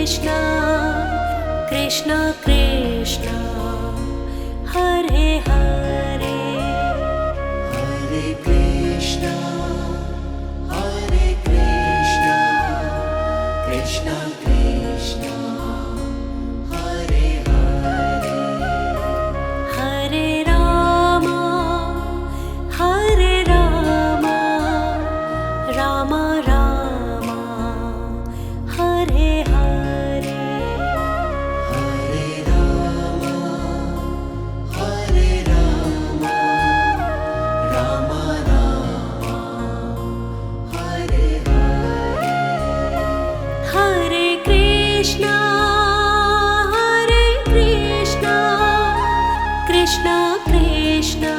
Krishna Krishna Hare Hare Hare Krishna Krishna Krishna Hare Hare Hare Rama Rama Rama Hare Hare Hare Rama Rama Rama Hare Hare Hare Krishna Krishna Krishna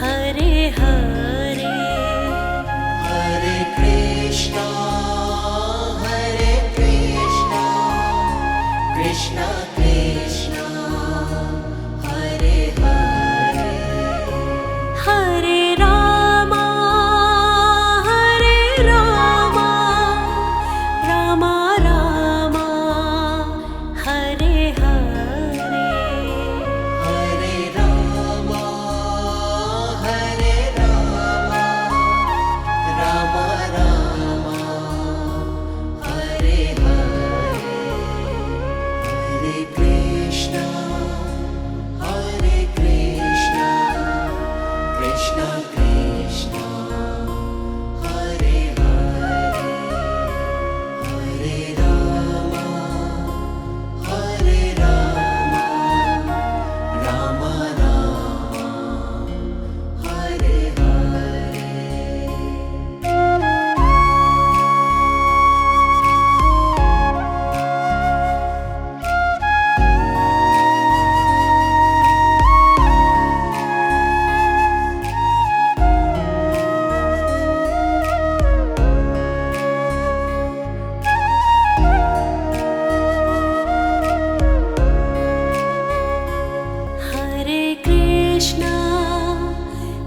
Hare Hare Hare Krishna Krishna Krishna Hare Hare Hare Rama Rama Rama Hare Hare Hare Rama Rama Rama Hare Hare Hare Krishna Krishna Krishna Hare Hare Hare Rama Rama Rama Hare Hare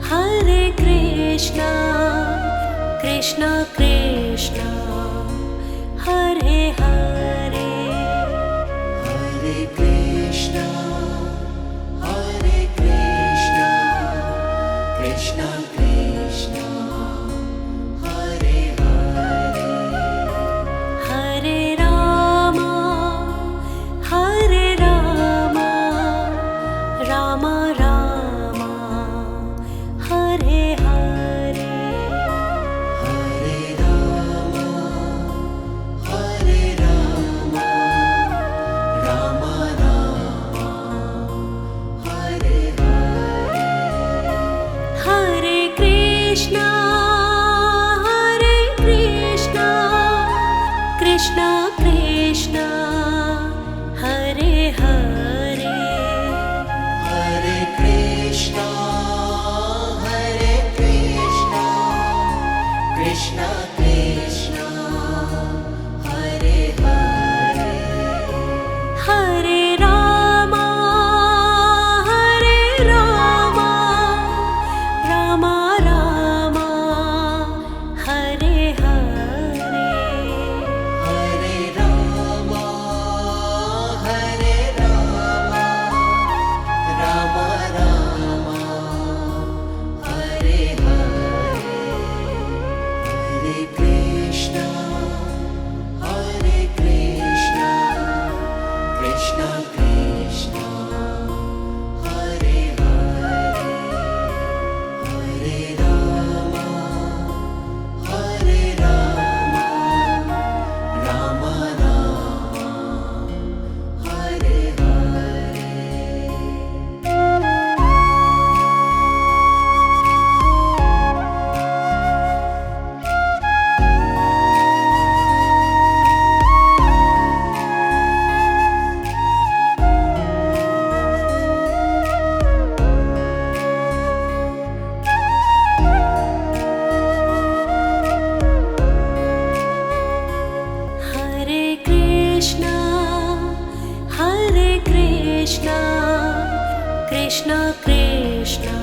Hare Krishna Krishna Krishna Hare Hare Hare Krishna Krishna Krishna Hare Hare Hare Rama Rama Rama Hare Hare Hare Rama Rama Rama Hare Hare Hare Krishna Krishna Krishna Hare Hare Hare Krishna Krishna Krishna Hare Hare Hare Rama Rama Rama Hare Hare Hare Rama Rama Rama Hare Hare Hare Krishna Krishna Krishna Hare Hare Hare Rama Rama Rama Hare Hare Hare Krishna Krishna Krishna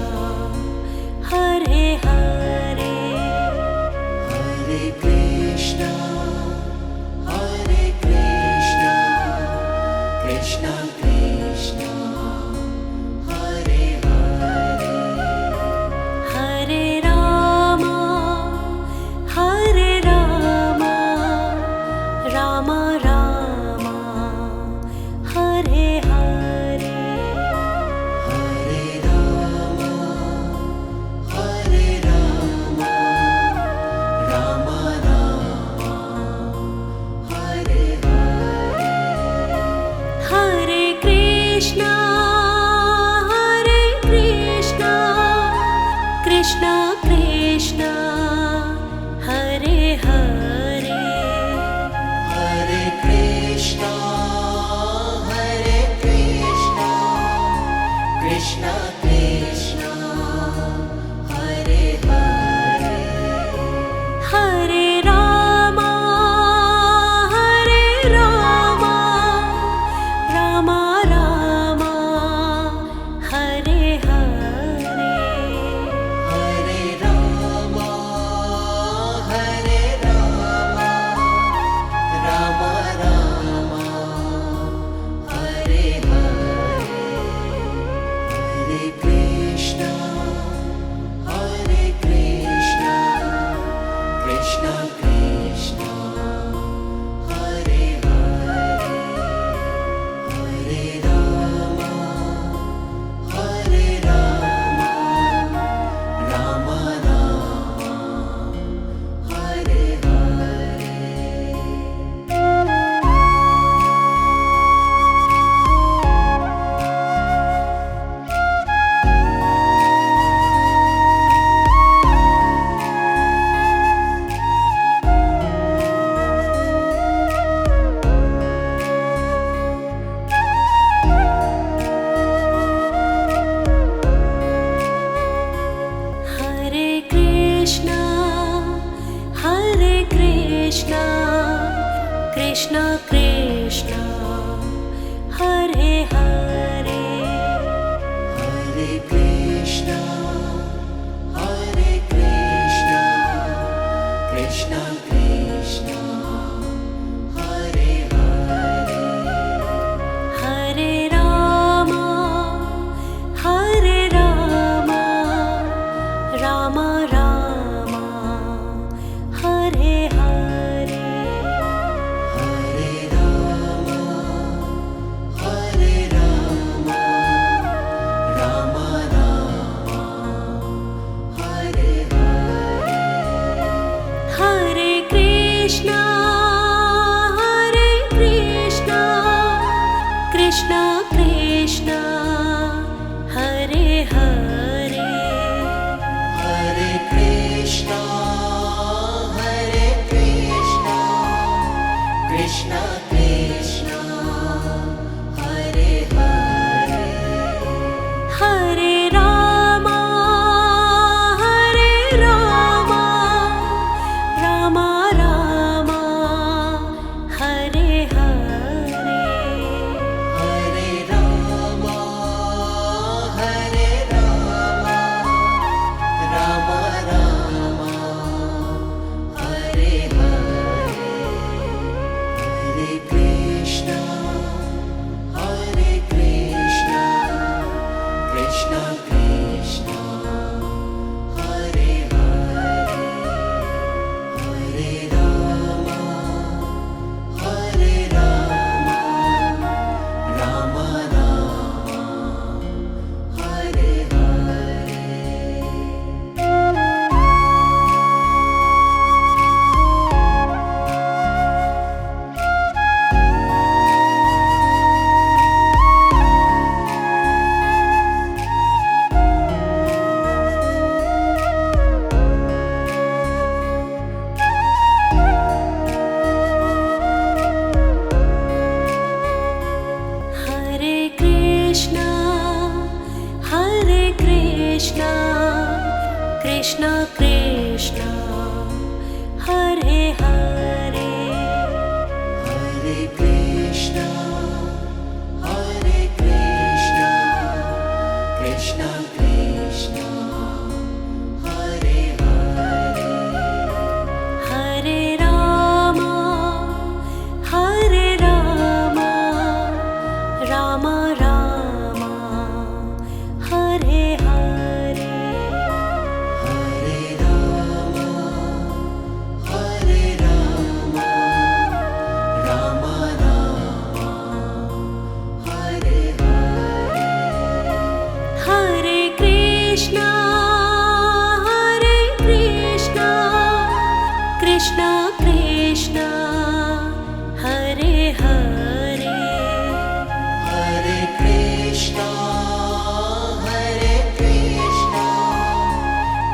Hare Hare Hare Krishna Krishna Krishna, Hare Krishna, Krishna Krishna, Hare Hare, Hare Rama, Hare Rama, Rama Rama, Hare Hare, Hare Rama, Hare Rama, Rama Rama, Hare Hare, Hare Krishna, Hare Krishna, Krishna Krishna, Hare Hare, Hare Rama, Hare Rama, Rama Rama, Hare Hare. Hare Krishna, Hare Krishna, Krishna Krishna, Hare Hare, Hare Krishna, Hare Krishna, Krishna Krishna, Hare Hare, Hare Rama, Hare Rama, Rama Rama, Hare Hare, Hare Rama, Hare Rama, Rama Rama, Hare Hare, Hare Krishna, Hare Krishna, Krishna Krishna, Hare Hare, Hare Krishna, Hare Krishna, Krishna Krishna, Hare Hare, Hare Rama, Hare Rama, Rama Rama, Hare Hare, Hare Rama, Hare Rama, Rama Rama, Hare Hare, Hare Krishna, Hare Krishna, Krishna Krishna, Hare Hare, Hare Rama, Hare Rama, Rama Rama, Hare Hare. Hare Krishna, Hare Krishna, Krishna Krishna, Hare Hare, Hare Krishna, Hare Krishna, Krishna Krishna, Hare Hare, Hare Rama, Hare Rama, Rama Rama, Hare Hare, Hare Rama, Hare Rama, Rama Rama, Hare Hare, Hare Krishna, Hare Krishna, Krishna Krishna, Hare Hare, Hare Krishna, Hare Krishna,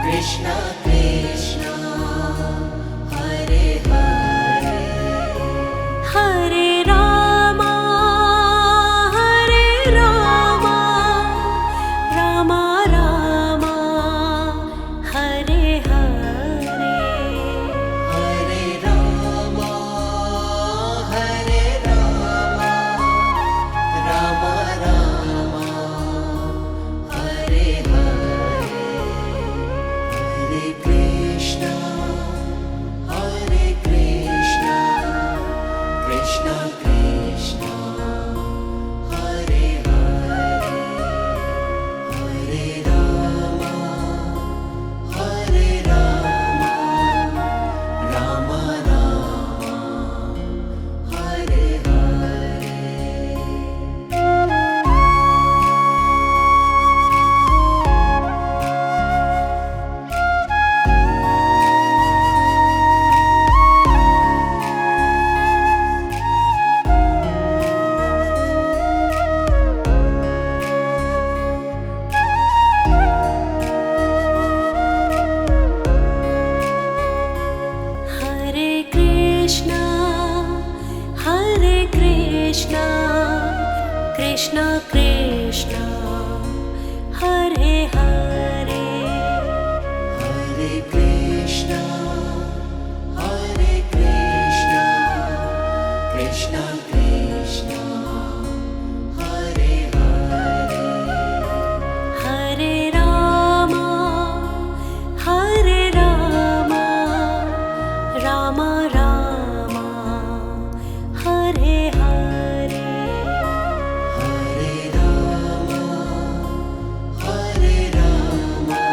Krishna Krishna, Hare Hare, Hare Rama, Krishna Krishna Hare Hare Hare Krishna, Krishna Krishna, Hare Hare. Hare Rama Ram Ram Hare Hare Hare Rama,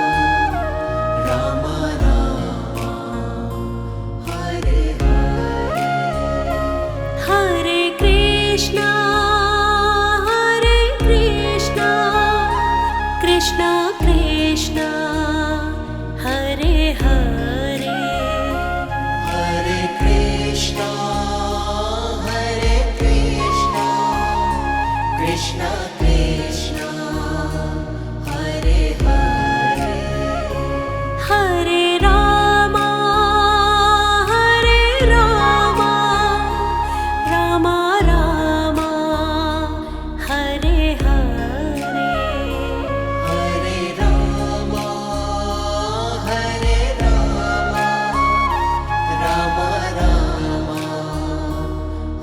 Rama Rama, Hare Hare. Hare Krishna Krishna Krishna Hare Hare Hare Krishna, Krishna Krishna, Hare Hare. Hare Rama Ram Ram Hare Hare Hare Rama, Rama Rama,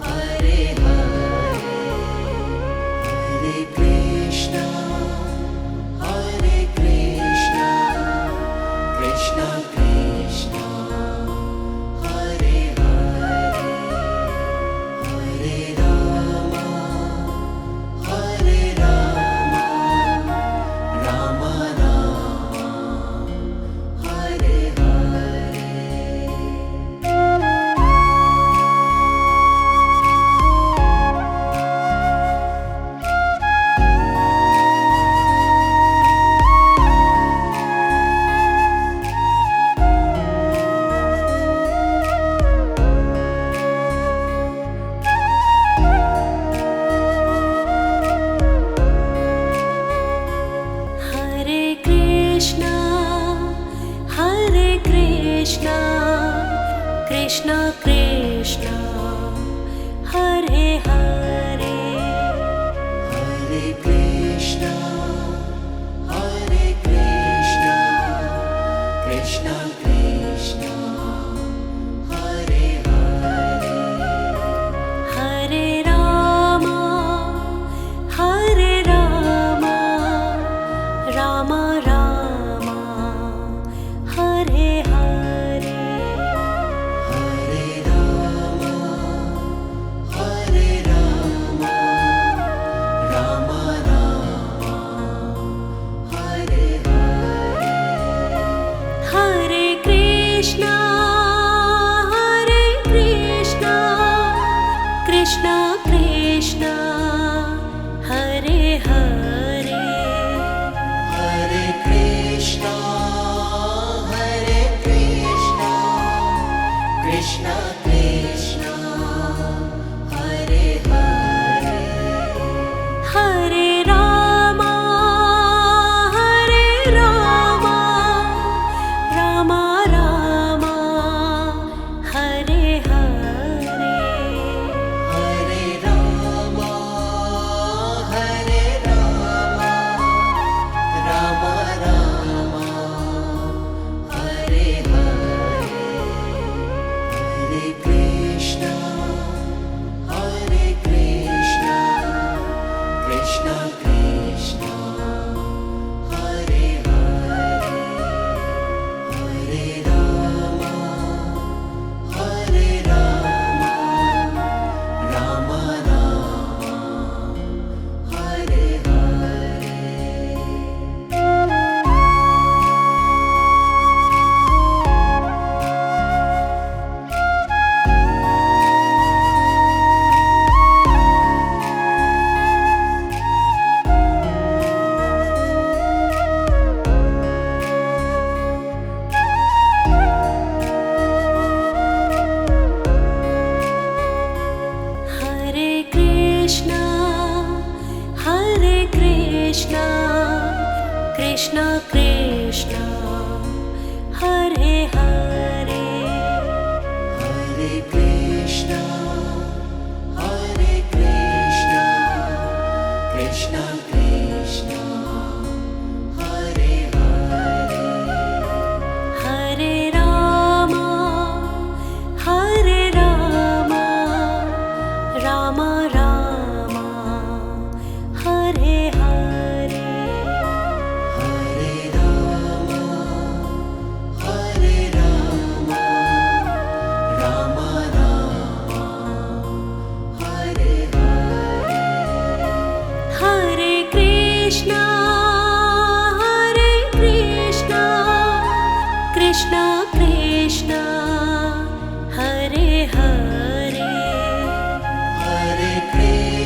Hare Hare. Hare Krishna, Krishna Krishna, Hare Hare. Hare Rama, Rama Rama, Hare Hare. Hare Krishna Krishna Krishna Hare Hare Hare Krishna, Krishna Krishna, Hare Hare. Hare Rama Ram Ram Hare Hare Hare Rama, Rama Rama, Hare Hare. Hare Krishna Krishna Krishna Hare Hare Hare Krishna, Krishna Krishna, Hare Hare. Hare Rama Ram Ram Hare Hare Hare Rama, Rama Rama, Hare Hare. Hare Krishna, Krishna Krishna, Hare Hare. Hare Rama, Rama Rama, Hare Hare. Hare Krishna Krishna Krishna Hare Hare Hare Krishna, Krishna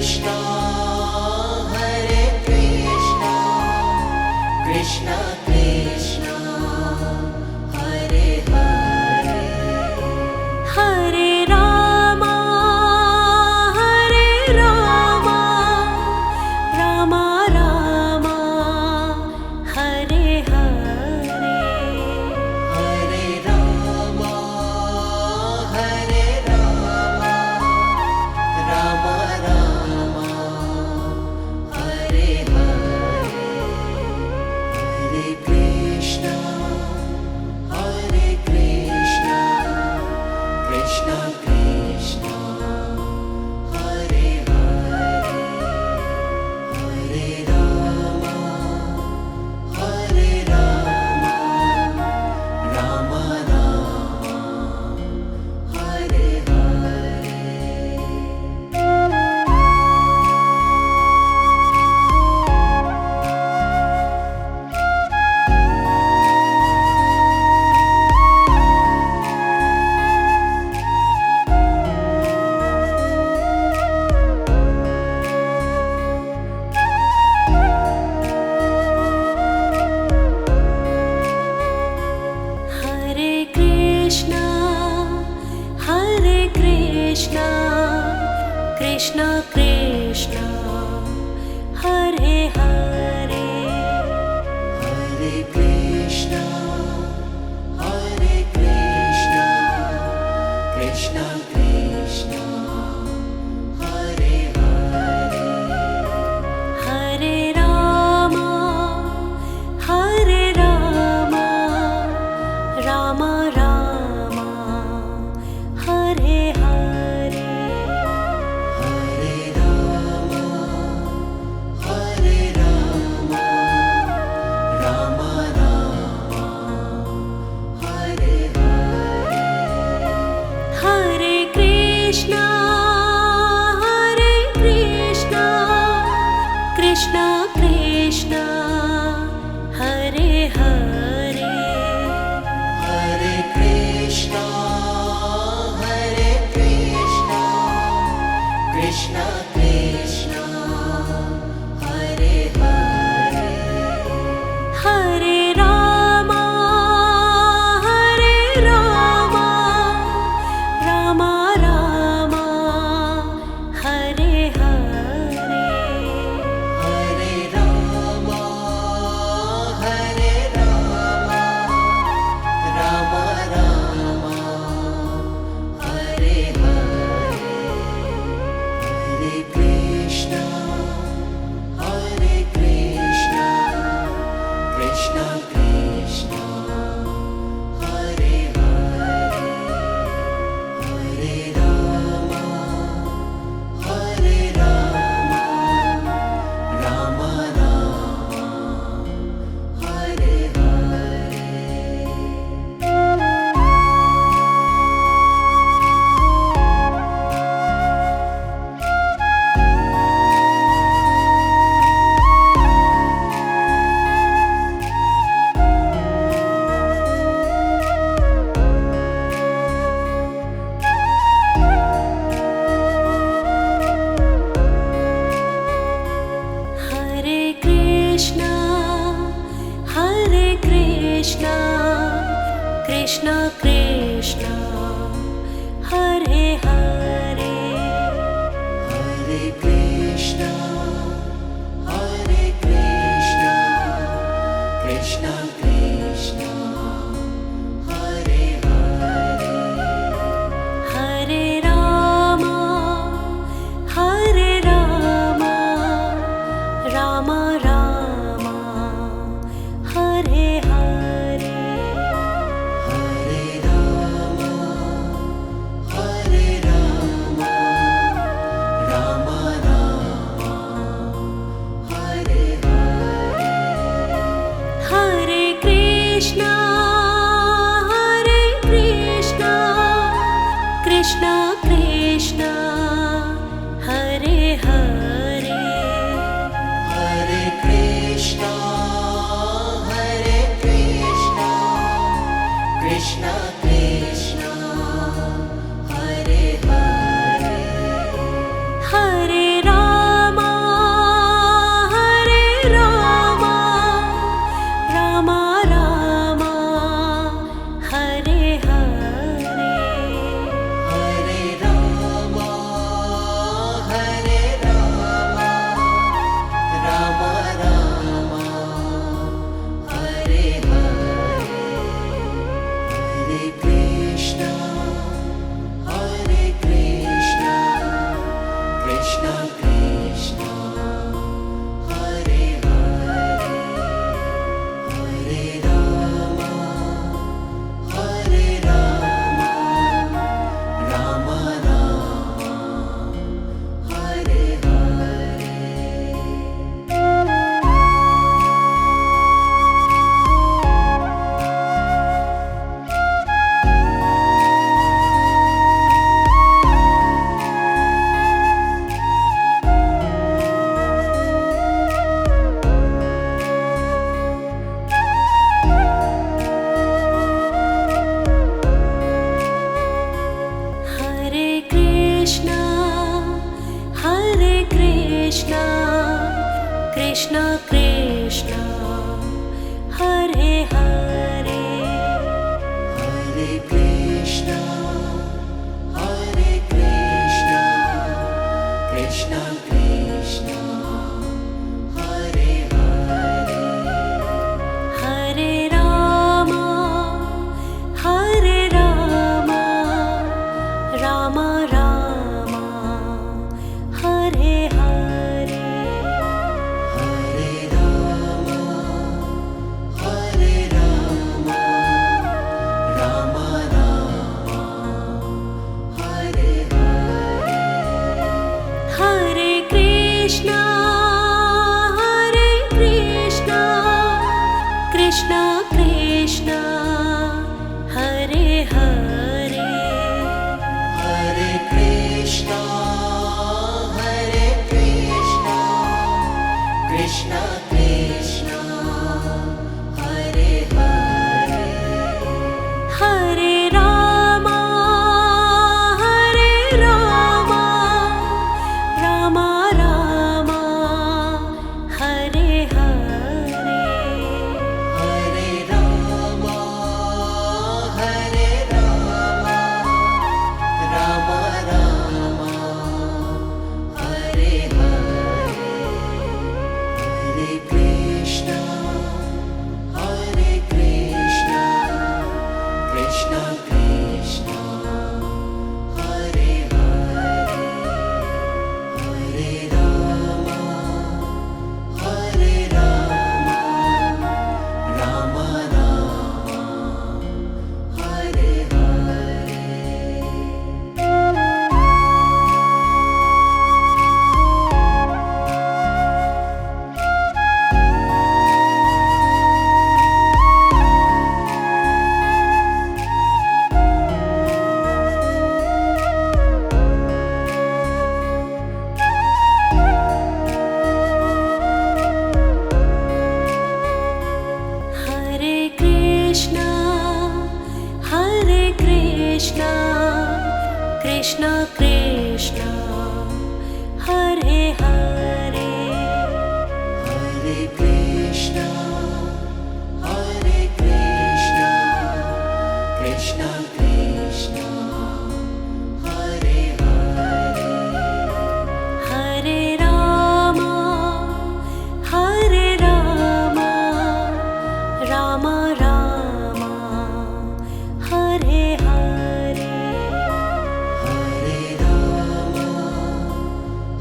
Krishna, Hare Krishna, Krishna Krishna, Hare Hare, Hare Rama, Hare Rama, Rama Rama, Hare Hare, Hare Rama, Hare Rama, Rama Rama, Hare Hare, Hare Krishna, Hare Krishna, Krishna Krishna, Hare Hare, Hare Rama, Hare Rama, Rama Rama, Hare Hare. Hare Krishna, Hare Krishna, Krishna Krishna, Hare Hare, Hare Krishna, Hare Krishna, Krishna Krishna, Hare Hare, Hare Rama, Hare Rama, Rama Rama, Hare Hare, Hare Rama, Hare Rama, Rama Rama, Hare Hare, Hare Krishna, Hare Krishna, Krishna Krishna, Hare Hare, Hare Krishna, Hare Krishna, Krishna Krishna, Hare Hare, Hare Rama, Hare Rama, Rama Rama, Hare Hare, Hare Rama, Hare Rama, Rama Rama, Hare Hare, Hare Krishna, Hare Krishna, Krishna Krishna, Hare Hare, Hare Rama, Hare Rama, Rama Rama, Hare Hare. Hare Krishna, Hare Krishna, Krishna Krishna, Hare Hare, Hare Krishna, Hare Krishna, Krishna Krishna, Hare Hare, Hare Rama, Hare Rama, Rama Rama, Hare Hare, Hare Rama, Hare Rama, Rama Krishna Krishna Hare Hare Hare Krishna, Krishna Krishna, Hare Hare. Hare Rama Ram Ram Hare Hare Hare Rama, Rama Rama, Hare Hare. Hare Krishna Krishna Krishna Hare Hare Hare Krishna, Krishna Krishna, Hare Hare. Hare Rama Ram Ram Hare Hare Hare Rama, Rama Rama, Hare Hare. Hare Krishna, Krishna Krishna, Hare Hare. Hare Rama, Rama Rama, Hare Hare. Hare Krishna Krishna Krishna Hare Hare Hare Krishna, Krishna Krishna, Hare Hare. Hare Rama Ram Ram Hare Hare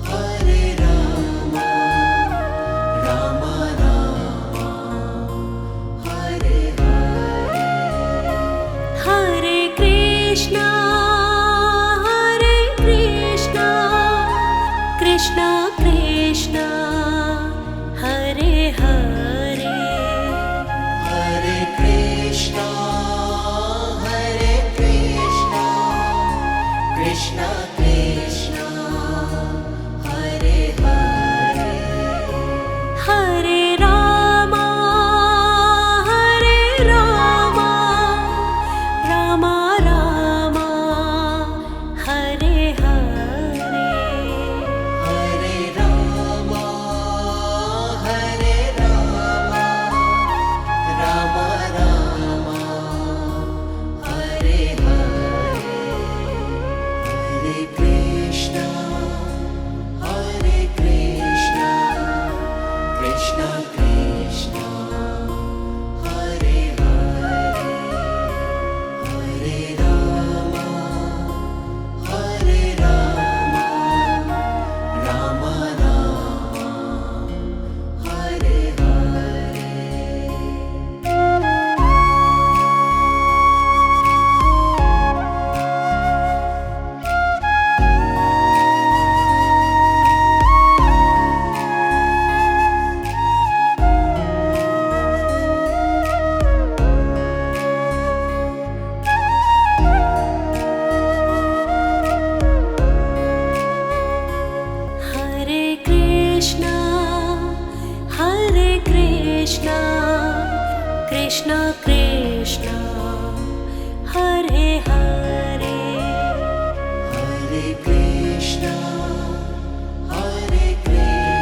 Hare Rama, Rama Rama, Hare Hare. Hare Krishna Krishna Krishna Hare Hare Hare Krishna, Krishna Krishna, Hare Hare. Hare Rama Ram Ram Hare Hare Hare Rama, Rama Rama, Hare Hare. Hare Krishna, Krishna Krishna, Hare Hare. Hare Rama, Rama Rama, Hare Hare. Hare Krishna Krishna Krishna Hare Hare Hare Krishna, Krishna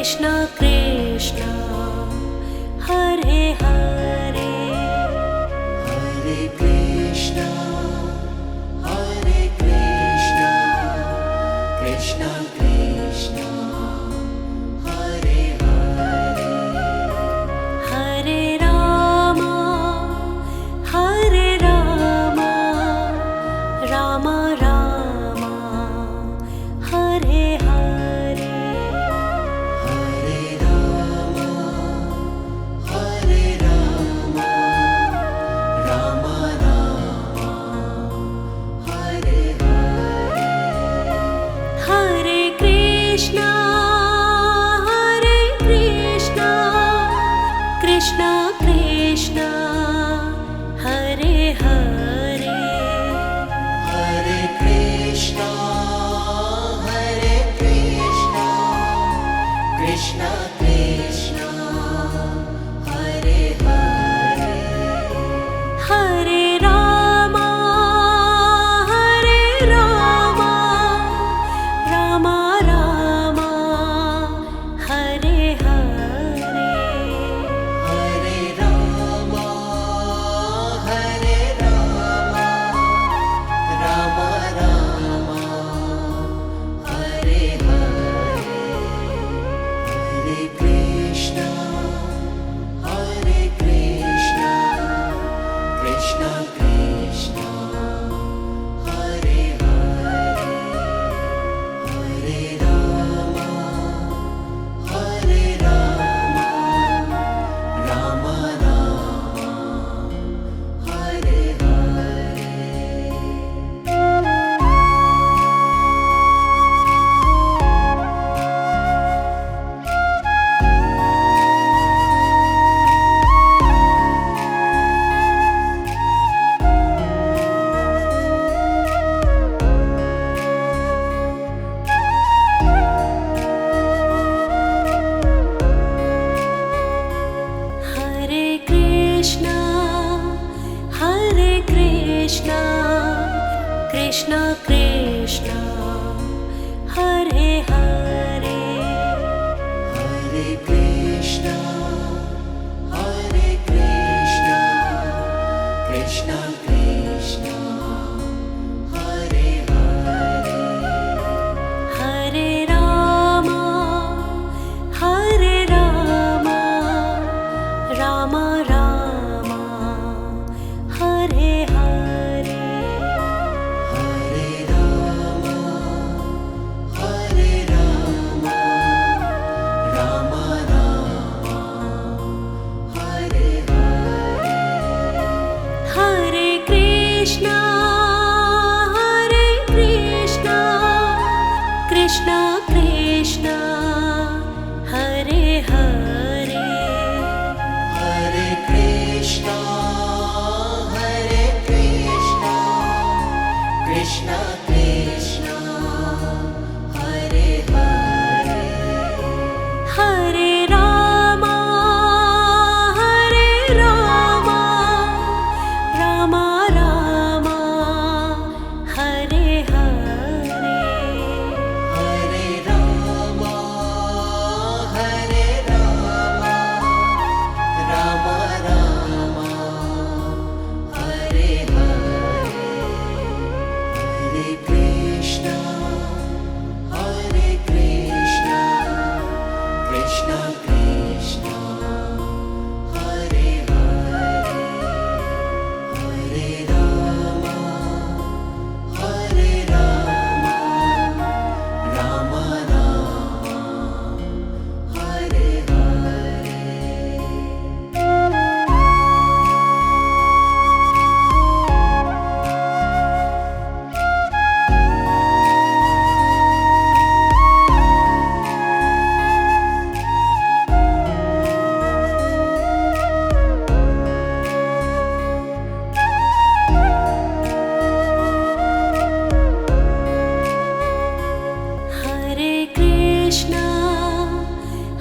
Krishna Krishna Hare Hare Hare Krishna Krishna Krishna Hare Hare Hare Rama Rama Rama Hare Hare Hare Rama Rama Rama Hare Hare Hare Krishna Krishna Krishna Hare Hare Hare Krishna Krishna Krishna Hare Hare Hare Rama Rama Rama Hare Hare Hare Rama Rama Rama Hare Hare Hare Krishna Krishna Krishna Hare Hare Hare Rama Rama Rama Hare Hare Hare Krishna Krishna Krishna Hare Hare Hare Krishna Krishna Krishna Hare Hare Hare Rama Rama Rama Hare Hare Hare Rama Rama Rama Hare Hare Hare Krishna Krishna Krishna Hare Hare Hare Krishna Krishna Krishna Hare Hare Hare Rama Rama Rama Hare Hare Hare Rama Rama Rama Hare Hare Hare Krishna Krishna Krishna Hare Hare Hare Rama Rama Rama Hare Hare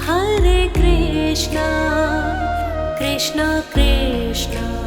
Hare Krishna Krishna Krishna